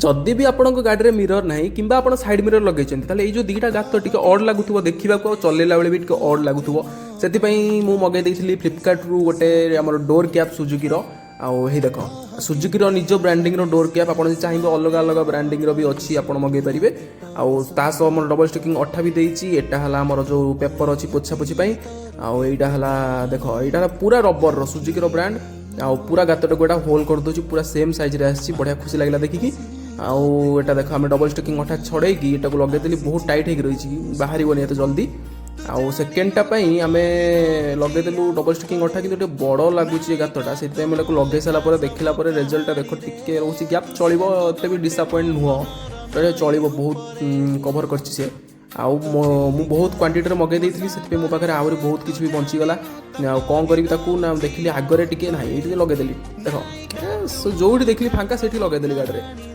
जदि भी आपण गाड़ी में मिरर ना कि आप साइड मिरर लगे ये जो दुईटा गात टी अड लगुव देखा चलैला बेले भी अड लगुव से मगे देती फ्लिपकार्ट रु गोटे आम डोर कैप सुजुकी आई देख सुजुकी निज ब्रांडिंग डोर कैप आप चाहिए अलग अलग ब्रांडिंग भी अच्छी आप मगे पारे आस डबल स्टिकिंग अठा भी देती है आमर जो पेपर अच्छी पोछापोछी आईटा है देख यहाँ पूरा रबर सुजुकी ब्रांड आ पूरा गातटा गोटा होल कर दूसरी पूरा सेम साइज आसी बढ़िया खुशी लगे देखिकी आटा देख आम डबल स्टिकिंग अठा छड़े को लगेदेली बहुत टाइट हो रही बाहर एत जल्दी आउ सेकेंडटा आम लगेदेलु डबल स्टिकिंग अठा कि बड़ लगुच गातटा से लगे सारापर देखला रेजल्ट देख टे रोचे गैप चलो एत भी डिसअपॉइंट नुह चलो बहुत कभर कर आउ मु बहुत क्वांटिटी मगे देती से मो पाखे आहरी बहुत किसी भी बचीगला कौन करी ना देखिली आगरे टी ना ये लगेदेली देख जो देखली फांका से लगेदेली गाड़ी में।